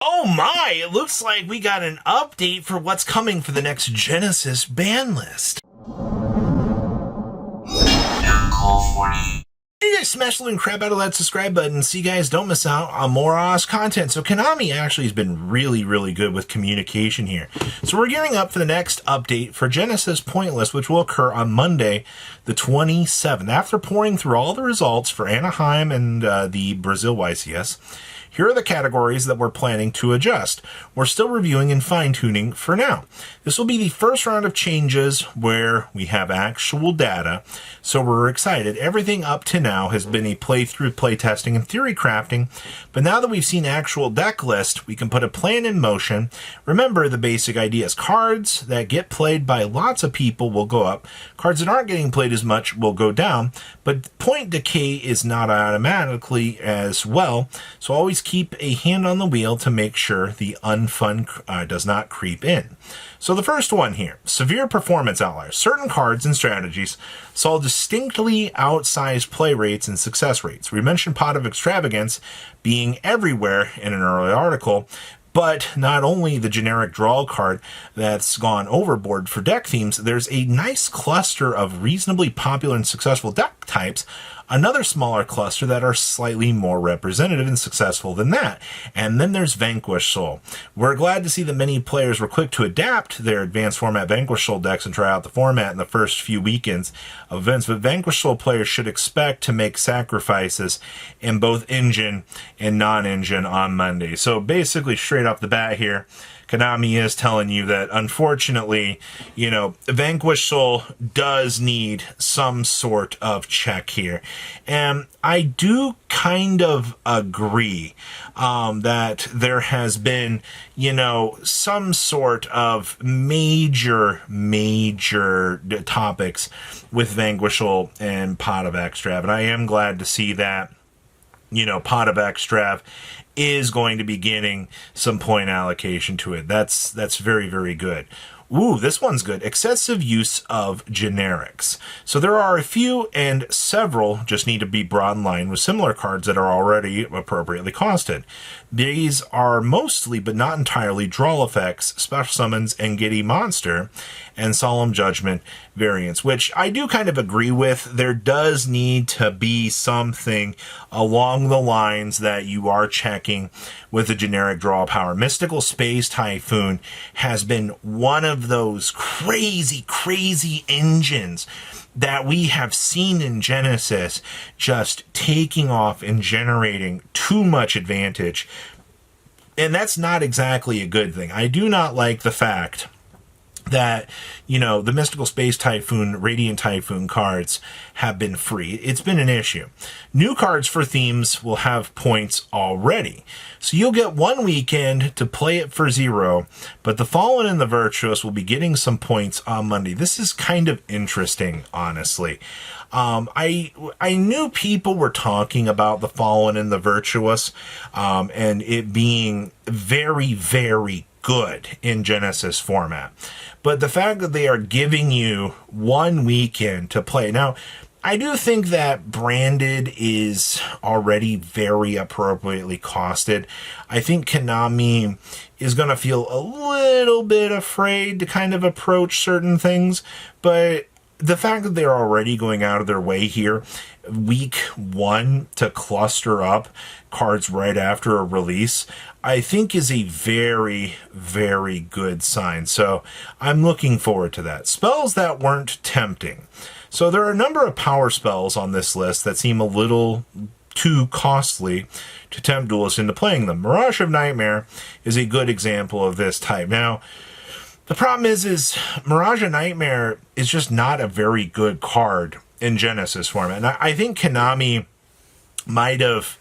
Oh my, it looks like we got an update for what's coming for the next Genesis ban list. Hey guys, smash the little crap out of that subscribe button so you guys don't miss out on more Oz content. So Konami actually has been really good with communication here. So we're gearing up for the next update for Genesis Point List, which will occur on Monday, the 27th. After pouring through all the results for Anaheim and the Brazil YCS, here are the categories that we're planning to adjust. We're still reviewing and fine-tuning for now. This will be the first round of changes where we have actual data, so we're excited. Everything up to now has been a playthrough, playtesting, and theory crafting, but now that we've seen actual deck list, we can put a plan in motion. Remember the basic ideas. Cards that get played by lots of people will go up. Cards that aren't getting played as much will go down, but point decay is not automatically as well, so always keep a hand on the wheel to make sure the unfun does not creep in. So the first one here, severe performance outliers. Certain cards and strategies saw distinctly outsized play rates and success rates. We mentioned Pot of Extravagance being everywhere in an early article, but not only the generic draw card that's gone overboard for deck themes, there's a nice cluster of reasonably popular and successful deck types, another smaller cluster that are slightly more representative and successful than that. And then there's Vanquish Soul. We're glad to see that many players were quick to adapt their advanced format Vanquish Soul decks and try out the format in the first few weekends of events, but Vanquish Soul players should expect to make sacrifices in both engine and non-engine on Monday. So basically, straight off the bat here, Konami is telling you that, unfortunately, Vanquish Soul does need some sort of check here. And I do kind of agree that there has been, some sort of major topics with Vanquish Soul and Pot of Extrav. And I am glad to see that, Pot of Extrav is going to be getting some point allocation to it. That's very good. Ooh, this one's good. Excessive use of generics. So there are a few, and several just need to be brought in line with similar cards that are already appropriately costed. These are mostly, but not entirely, draw effects, special summons, and Giddy Monster, and Solemn Judgment variants, which I do kind of agree with. There does need to be something along the lines that you are checking with the generic draw power. Mystical Space Typhoon has been one of those crazy engines that we have seen in Genesis just taking off and generating too much advantage. And that's not exactly a good thing. I do not like the fact that, the Mystical Space Typhoon, Radiant Typhoon cards have been free. It's been an issue. New cards for themes will have points already. So you'll get one weekend to play it for 0, but the Fallen and the Virtuous will be getting some points on Monday. This is kind of interesting, honestly. I knew people were talking about the Fallen and the Virtuous, and it being very good in Genesis format. But the fact that they are giving you one weekend to play. Now, I do think that branded is already very appropriately costed. I think Konami is going to feel a little bit afraid to kind of approach certain things, but the fact that they're already going out of their way here, week 1, to cluster up cards right after a release, I think is a very good sign. So I'm looking forward to that. Spells that weren't tempting. So there are a number of power spells on this list that seem a little too costly to tempt duelists into playing them. Mirage of Nightmare is a good example of this type. Now, the problem is Mirage of Nightmare is just not a very good card in Genesis format. And I think Konami might have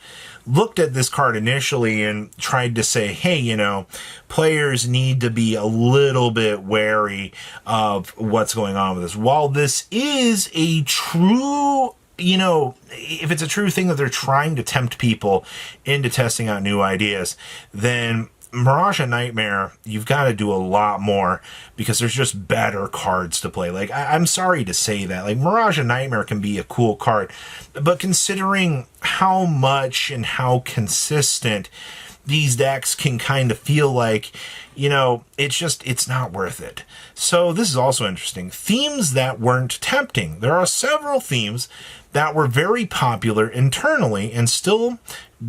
looked at this card initially and tried to say, hey, players need to be a little bit wary of what's going on with this. While this is a true, if it's a true thing that they're trying to tempt people into testing out new ideas, then Mirage of Nightmare, you've got to do a lot more because there's just better cards to play. Like, I'm sorry to say that. Like, Mirage of Nightmare can be a cool card, but considering how much and how consistent these decks can kind of feel like, it's not worth it. So this is also interesting. Themes that weren't tempting. There are several themes that were very popular internally and still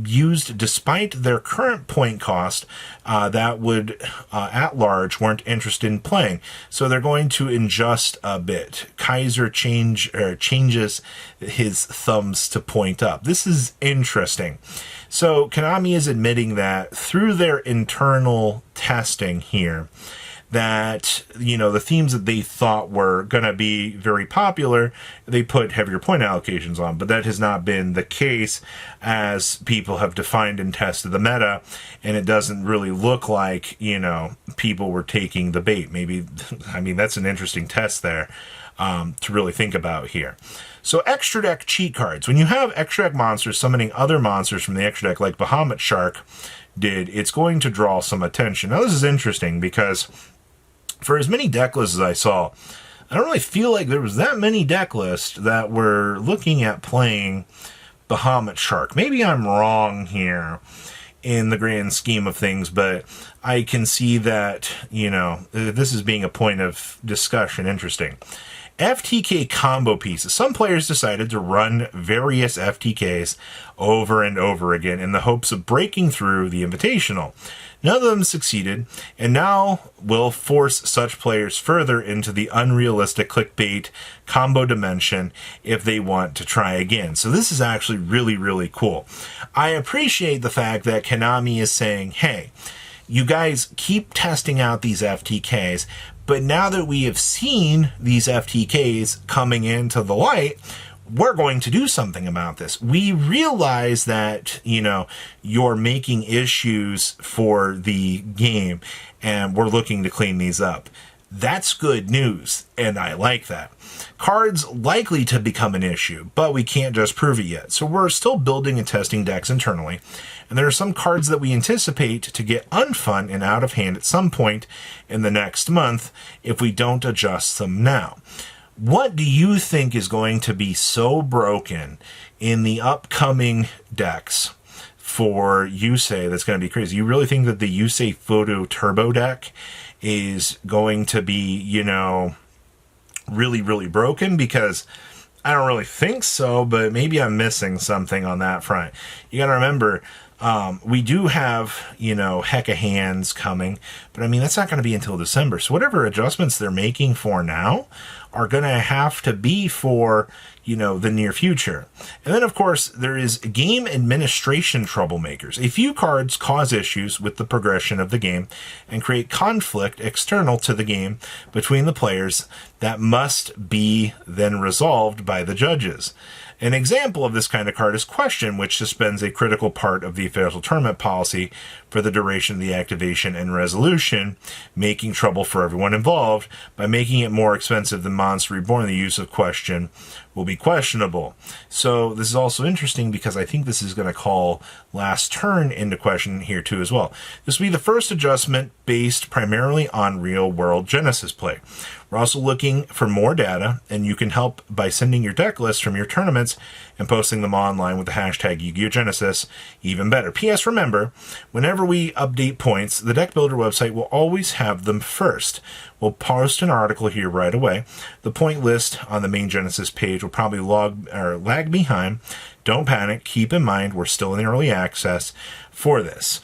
used despite their current point cost, that would, at large, weren't interested in playing. So they're going to adjust a bit. Kaiser changes his thumbs to point up. This is interesting. So Konami is admitting that through their internal testing here, that, the themes that they thought were going to be very popular, they put heavier point allocations on. But that has not been the case as people have defined and tested the meta, and it doesn't really look like, people were taking the bait. Maybe, that's an interesting test there to really think about here. So extra deck cheat cards. When you have extra deck monsters summoning other monsters from the extra deck like Bahamut Shark did, it's going to draw some attention. Now this is interesting because for as many deck lists as I saw, I don't really feel like there was that many deck lists that were looking at playing Bahamut Shark. Maybe I'm wrong here in the grand scheme of things, but I can see that, this is being a point of discussion. Interesting. FTK combo pieces. Some players decided to run various FTKs over and over again in the hopes of breaking through the Invitational. None of them succeeded, and now will force such players further into the unrealistic clickbait combo dimension if they want to try again. So this is actually really, really cool. I appreciate the fact that Konami is saying, hey, you guys keep testing out these FTKs, but now that we have seen these FTKs coming into the light, we're going to do something about this. We realize that, you're making issues for the game, and we're looking to clean these up. That's good news, and I like that. Cards likely to become an issue, but we can't just prove it yet. So we're still building and testing decks internally, and there are some cards that we anticipate to get unfun and out of hand at some point in the next month if we don't adjust them now. What do you think is going to be so broken in the upcoming decks for Yusei that's going to be crazy? You really think that the Yusei Photo Turbo deck is going to be, really, really broken? Because I don't really think so, but maybe I'm missing something on that front. You got to remember, we do have, Hecka Hands coming, but that's not going to be until December. So whatever adjustments they're making for now are going to have to be for, the near future. And then, of course, there is game administration troublemakers. A few cards cause issues with the progression of the game and create conflict external to the game between the players that must be then resolved by the judges. An example of this kind of card is Question, which suspends a critical part of the official tournament policy for the duration of the activation and resolution, making trouble for everyone involved. By making it more expensive than Monster Reborn, the use of Question will be questionable. So this is also interesting because I think this is going to call Last Turn into question here too as well. This will be the first adjustment based primarily on real-world Genesys play. We're also looking for more data, and you can help by sending your deck lists from your tournaments and posting them online with the hashtag Yu-Gi-Oh! Genesis. Even better. P.S. Remember, whenever we update points, the Deck Builder website will always have them first. We'll post an article here right away. The point list on the main Genesis page will probably lag behind. Don't panic. Keep in mind, we're still in early access for this.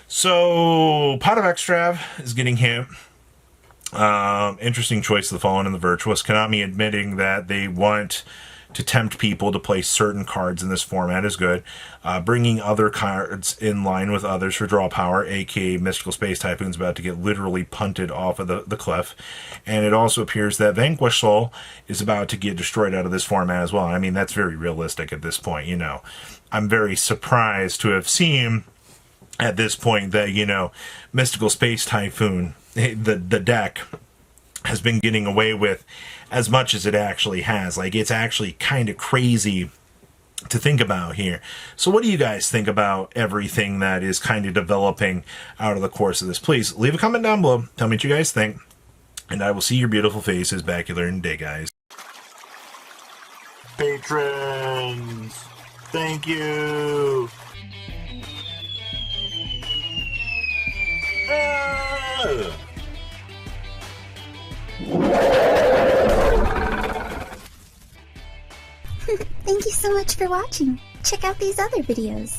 So, Pot of Extrav is getting hit. Interesting choice of the Fallen and the Virtuous. Konami admitting that they want to tempt people to play certain cards in this format is good. Bringing other cards in line with others for draw power, aka Mystical Space Typhoon's about to get literally punted off of the cliff. And it also appears that Vanquish Soul is about to get destroyed out of this format as well. That's very realistic at this point, I'm very surprised to have seen at this point that, Mystical Space Typhoon, the deck, has been getting away with as much as it actually has. It's actually kind of crazy to think about here. So what do you guys think about everything that is kind of developing out of the course of this? Please leave a comment down below. Tell me what you guys think. And I will see your beautiful faces back here in a day, guys. Patrons, thank you. Thank you so much for watching. Check out these other videos.